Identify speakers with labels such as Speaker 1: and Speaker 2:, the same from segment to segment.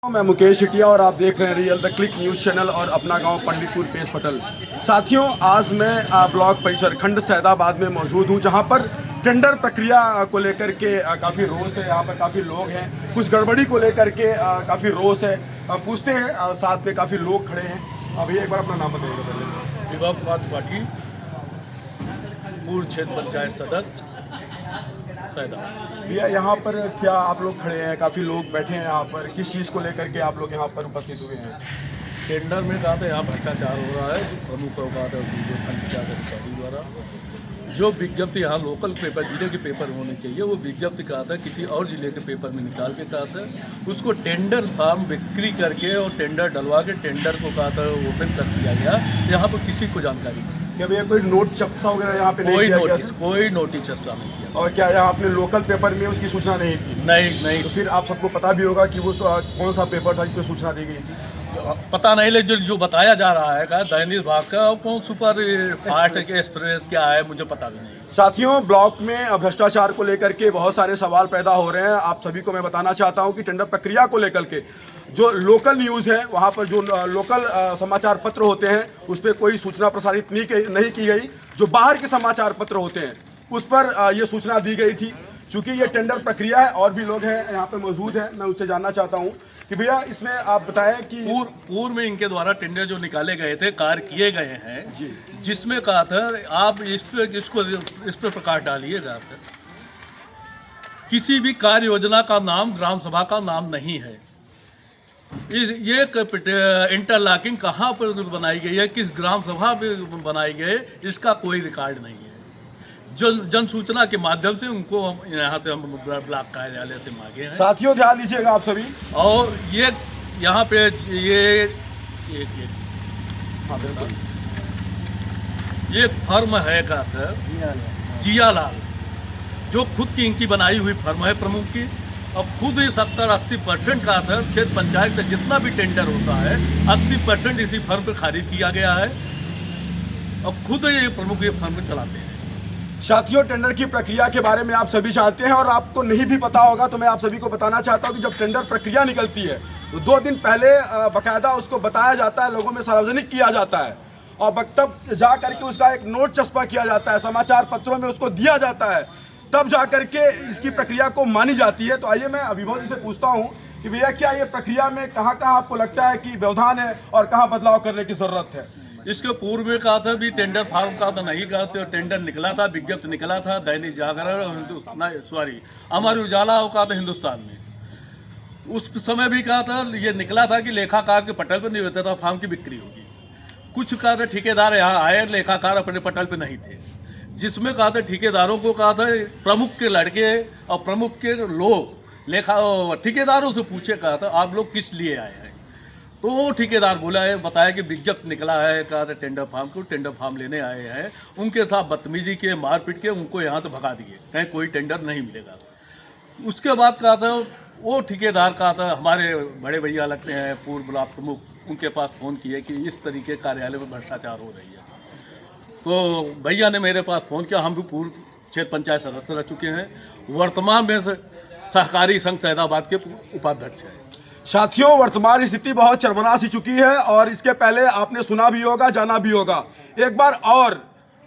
Speaker 1: मैं मुकेश शिटिया और आप देख रहे हैं real the click news channel और अपना गांव पंडितपुर पेश पटल। साथियों, आज मैं ब्लॉक परिसर खंड सैदाबाद में मौजूद हूं, जहां पर टेंडर प्रक्रिया को लेकर के काफ़ी रोष है। यहाँ पर काफ़ी लोग हैं, कुछ गड़बड़ी को लेकर के काफ़ी रोष है। पूछते हैं, साथ में काफ़ी लोग खड़े हैं। अभी एक बार अपना नाम बताइएगा पहले।
Speaker 2: विभा कुमार त्रिपाठी, पूर्व क्षेत्र पंचायत सदस्य सैदाबाद।
Speaker 1: भैया, यहाँ पर क्या आप लोग खड़े हैं? काफ़ी लोग बैठे हैं यहाँ पर, किस चीज़ को लेकर के आप लोग यहाँ पर उपस्थित हुए हैं?
Speaker 2: टेंडर में कहा था यहाँ भ्रष्टाचार हो रहा है। जो प्रमुख अवकात है पंचायत अधिकारी द्वारा जो विज्ञप्ति यहाँ लोकल पेपर जिले के पेपर में होने चाहिए, वो विज्ञप्ति कहा था किसी और जिले के पेपर में निकाल के कहा था उसको टेंडर फॉर्म बिक्री करके और टेंडर डलवा के टेंडर को कहा था ओपन कर दिया गया। यहाँ पर किसी को जानकारी नहीं।
Speaker 1: क्या भैया कोई नोट चप्सा वगैरह यहाँ पे नहीं किया गया?
Speaker 2: कोई नोटिस चस्पा नहीं किया।
Speaker 1: और क्या यहाँ अपने लोकल पेपर में उसकी सूचना नहीं थी?
Speaker 2: नहीं।
Speaker 1: तो फिर आप सबको पता भी होगा कि वो कौन सा पेपर था जिसमें सूचना दी गई थी?
Speaker 2: पता नहीं, लेकिन जो बताया जा रहा है का दैनिक भाग का और कौन सुपर फास्ट एक्सप्रेस क्या है, मुझे पता भी नहीं।
Speaker 1: साथियों, ब्लॉक में भ्रष्टाचार को लेकर के बहुत सारे सवाल पैदा हो रहे हैं। आप सभी को मैं बताना चाहता हूं कि टेंडर प्रक्रिया को लेकर के जो लोकल न्यूज़ है, वहां पर जो लोकल समाचार पत्र होते हैं, उस पर कोई सूचना प्रसारित नहीं की गई। जो बाहर के समाचार पत्र होते हैं उस पर ये सूचना दी गई थी। चूँकि ये टेंडर प्रक्रिया है, और भी लोग हैं यहाँ पे मौजूद हैं, मैं उससे जानना चाहता हूँ कि भैया इसमें आप बताएं कि
Speaker 2: पूर्व में इनके द्वारा टेंडर जो निकाले गए थे, कार्य किए गए हैं जी, जिसमें कहा था आप इस पर प्रकाश डालिएगा। किसी भी कार्य योजना का नाम ग्राम सभा का नाम नहीं है। ये इंटरलॉकिंग कहाँ पर बनाई गई है, किस ग्राम सभा में बनाई गई, इसका कोई रिकॉर्ड नहीं है। जो जन सूचना के माध्यम से उनको यहाँ से हम ब्लॉक कार्यालय से मांगे हैं।
Speaker 1: साथियों, ध्यान दीजिएगा आप सभी।
Speaker 2: और ये यहाँ पे ये फर्म है का था जियालाल, जो खुद की इनकी बनाई हुई फर्म है प्रमुख की। अब खुद ही 70-80% का था क्षेत्र पंचायत का जितना भी टेंडर होता है 80% इसी फर्म पर खारिज किया गया है। अब खुद ये प्रमुख ये फर्म चलाते हैं।
Speaker 1: साथियों, टेंडर की प्रक्रिया के बारे में आप सभी जानते हैं, और आपको नहीं भी पता होगा तो मैं आप सभी को बताना चाहता हूं कि जब टेंडर प्रक्रिया निकलती है तो 2 दिन पहले बाकायदा उसको बताया जाता है, लोगों में सार्वजनिक किया जाता है, और तब जा करके उसका एक नोट चस्पा किया जाता है, समाचार पत्रों में उसको दिया जाता है, तब जा करके इसकी प्रक्रिया को मानी जाती है। तो आइए मैं अभिभव जी से पूछता हूँ कि भैया, क्या ये प्रक्रिया में कहाँ कहाँ आपको लगता है कि व्यवधान है और कहाँ बदलाव करने की ज़रूरत है?
Speaker 2: इसके पूर्व में कहा था भी टेंडर फॉर्म का तो नहीं कहा था, टेंडर निकला था, विज्ञप्ति निकला था दैनिक जागरण अमर उजाला का था हिंदुस्तान में। उस समय भी कहा था, ये निकला था कि लेखाकार के पटल पर नहीं होता था फॉर्म की बिक्री होगी। कुछ कहा था ठेकेदार यहाँ आए, लेखाकार अपने पटल पर नहीं थे, जिसमें कहा था ठेकेदारों को कहा था प्रमुख के लड़के और प्रमुख के लोग ठेकेदारों से पूछे, कहा था आप लोग किस लिए आए हैं। तो वो ठेकेदार बोला है, बताया कि विज्ञप्ति निकला है, कहा था टेंडर फार्म को टेंडर फार्म लेने आए हैं। उनके साथ बदतमीजी के, मारपीट के उनको यहाँ से भगा दिए, कहीं कोई टेंडर नहीं मिलेगा। उसके बाद कहा था वो ठेकेदार कहा था हमारे बड़े भैया लगते हैं पूर्व ब्लॉक प्रमुख, उनके पास फ़ोन किए कि इस तरीके कार्यालय में भ्रष्टाचार हो रही है। तो भैया ने मेरे पास फ़ोन किया। हम भी पूर्व क्षेत्र पंचायत सदस्य रह चुके हैं, वर्तमान में सहकारी संघ सैदाबाद के उपाध्यक्ष हैं।
Speaker 1: साथियों, वर्तमान स्थिति बहुत चरमरा सी चुकी है, और इसके पहले आपने सुना भी होगा, जाना भी होगा। एक बार और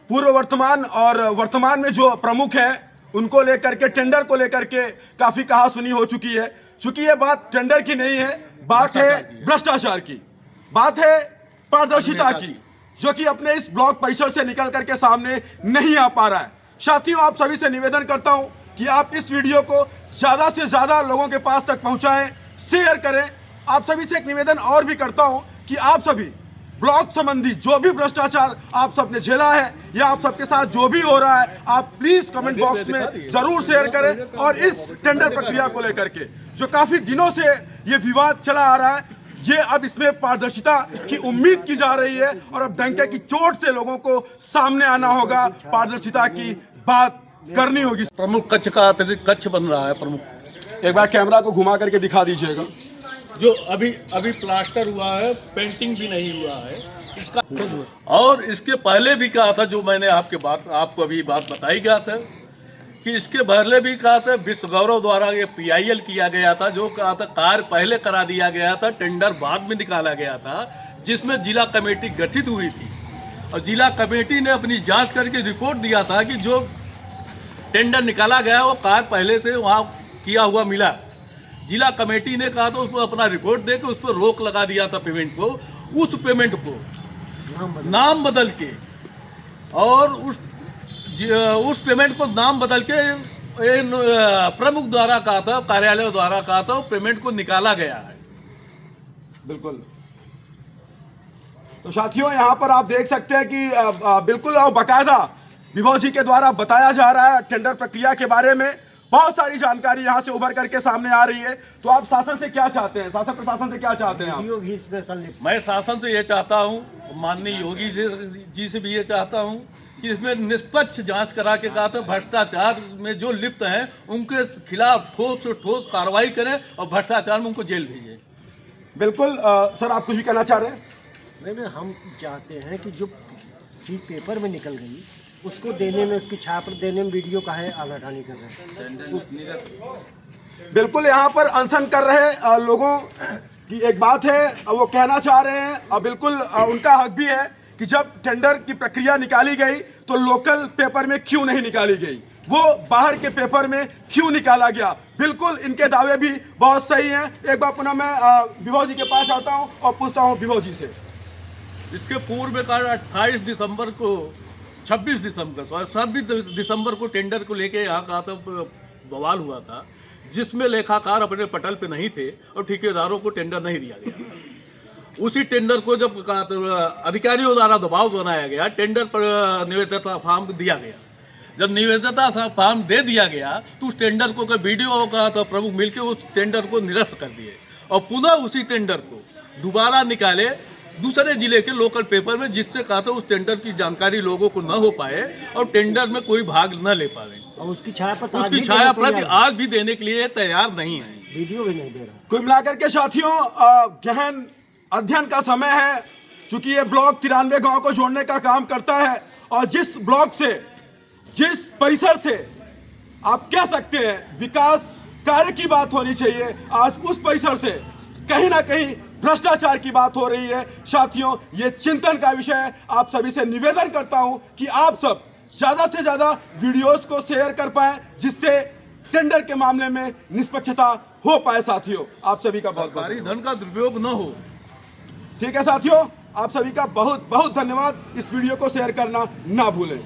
Speaker 1: पूर्व वर्तमान और वर्तमान में जो प्रमुख हैं उनको लेकर के, टेंडर को लेकर के काफ़ी कहा सुनी हो चुकी है। चूंकि ये बात टेंडर की नहीं है, बात है भ्रष्टाचार की, बात है पारदर्शिता की, जो कि अपने इस ब्लॉक परिसर से निकल करके सामने नहीं आ पा रहा है। साथियों, आप सभी से निवेदन करता हूं कि आप इस वीडियो को ज़्यादा से ज़्यादा लोगों के पास तक पहुंचाएं, शेयर करें। आप सभी से एक निवेदन और भी करता हूं कि आप सभी ब्लॉक संबंधी जो भी भ्रष्टाचार आप सबने झेला है या आप सबके साथ जो भी हो रहा है, आप प्लीज कमेंट बॉक्स में जरूर शेयर करें। और इस टेंडर प्रक्रिया को लेकर के जो काफी दिनों से ये विवाद चला आ रहा है, ये अब इसमें पारदर्शिता की उम्मीद की जा रही है, और अब डंके की चोट से लोगों को सामने आना होगा, पारदर्शिता की बात करनी होगी।
Speaker 2: प्रमुख कक्ष का अतिरिक्त कक्ष बन रहा है। प्रमुख
Speaker 1: एक बार कैमरा को घुमा करके दिखा दीजिएगा।
Speaker 2: जो अभी प्लास्टर हुआ है, पेंटिंग भी नहीं हुआ है इसका। और इसके पहले भी कहा था, जो मैंने आपको अभी बात बताई गया था कि इसके पहले भी कहा था विश्व गौरव द्वारा ये PIL किया गया था, जो कहा था कार्य पहले करा दिया गया था, टेंडर बाद में निकाला गया था, जिसमें जिला कमेटी गठित हुई थी और जिला कमेटी ने अपनी जांच करके रिपोर्ट दिया था कि जो टेंडर निकाला गया वो कार्य पहले से वहाँ किया हुआ मिला। जिला कमेटी ने कहा तो उस पर अपना रिपोर्ट दे के उस पर रोक लगा दिया था पेमेंट को। उस पेमेंट को नाम बदल के और उस पेमेंट को नाम बदल के प्रमुख द्वारा कहा था, कार्यालय द्वारा कहा था, पेमेंट को निकाला गया है।
Speaker 1: बिल्कुल। तो साथियों यहाँ पर आप देख सकते हैं कि बिल्कुल और बाकायदा विभव जी के द्वारा बताया जा रहा है टेंडर प्रक्रिया के बारे में। बहुत सारी जानकारी यहाँ से उभर करके सामने आ रही है। तो आप शासन से क्या चाहते हैं, शासन प्रशासन से क्या चाहते हैं आप?
Speaker 2: मैं शासन से ये चाहता हूँ, माननीय योगी जी से भी ये चाहता हूँ कि इसमें निष्पक्ष जांच करा के कहा था भ्रष्टाचार में जो लिप्त हैं उनके खिलाफ ठोस से ठोस कार्रवाई करें और भ्रष्टाचार में उनको जेल भेजें।
Speaker 1: बिल्कुल। सर आप कुछ भी कहना चाह रहे हैं?
Speaker 3: नहीं, हम चाहते हैं कि जो चीज पेपर में निकल गई उसको देने में, उसकी छाप देने में वीडियो का है आनाकानी कर रहे हैं।
Speaker 1: बिल्कुल। यहाँ पर अनशन कर रहे लोगों की एक बात है, वो कहना चाह रहे हैं और बिल्कुल उनका हक भी है कि जब टेंडर की प्रक्रिया निकाली गई तो लोकल पेपर में क्यों नहीं निकाली गई, वो बाहर के पेपर में क्यों निकाला गया। बिल्कुल इनके दावे भी बहुत सही हैं। एक बार पुनः मैं विभव जी के पास आता हूँ और पूछता हूँ विभव जी से।
Speaker 2: इसके पूर्व में 28 दिसंबर को 26 दिसंबर को टेंडर को लेके यहाँ का था बवाल हुआ था, जिसमें लेखाकार अपने पटल पे नहीं थे और ठेकेदारों को टेंडर नहीं दिया गया। उसी टेंडर को जब अधिकारियों द्वारा दबाव बनाया गया, टेंडर पर निवेदकता फॉर्म दिया गया। जब निवेदकता फॉर्म दे दिया गया तो उस टेंडर को BDO का तो प्रमुख मिलकर उस टेंडर को निरस्त कर दिए और पुनः उसी टेंडर को दोबारा निकाले दूसरे जिले के लोकल पेपर में, जिससे कहा था उस टेंडर की जानकारी लोगों को न हो पाए और टेंडर में कोई भाग न ले पाए।
Speaker 3: और उसकी छाया
Speaker 2: प्रति आज भी देने के लिए तैयार नहीं है,
Speaker 3: वीडियो भी नहीं दे रहा।
Speaker 1: कुल मिलाकर के साथियों गहन अध्ययन का समय है, क्योंकि ये ब्लॉक 93 गांव को जोड़ने का काम करता है और जिस ब्लॉक से, जिस परिसर से आप कह सकते हैं विकास कार्य की बात होनी चाहिए, आज उस परिसर से कहीं ना कहीं भ्रष्टाचार की बात हो रही है। साथियों ये चिंतन का विषय है। आप सभी से निवेदन करता हूं कि आप सब ज्यादा से ज्यादा वीडियोस को शेयर कर पाएं, जिससे टेंडर के मामले में निष्पक्षता हो पाए। साथियों आप सभी का बहुत
Speaker 2: सरकारी धन का दुरुपयोग न हो।
Speaker 1: ठीक है साथियों, आप सभी का बहुत बहुत धन्यवाद। इस वीडियो को शेयर करना ना भूलें।